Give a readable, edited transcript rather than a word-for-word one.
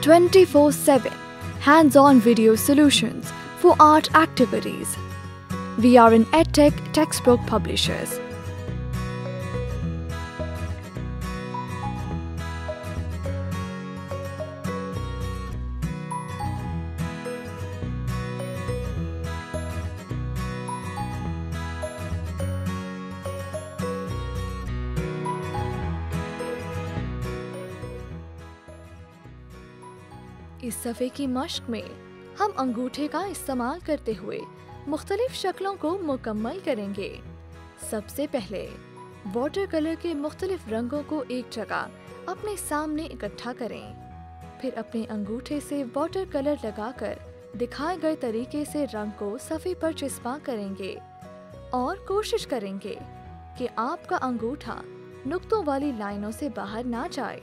24/7 hands-on video solutions for art activities. We are an EdTech textbook publishers. इस सफ़े की मश्क में हम अंगूठे का इस्तेमाल करते हुए मुख्तलिफ शक्लों को मुकम्मल करेंगे। सबसे पहले वाटर कलर के मुख्तलिफ रंगों को एक जगह अपने सामने इकट्ठा करें। फिर अपने अंगूठे से वाटर कलर लगाकर दिखाए गए तरीके से रंग को सफ़े पर चिस्पा करेंगे और कोशिश करेंगे कि आपका अंगूठा नुक्तों वाली लाइनों से बाहर ना जाए।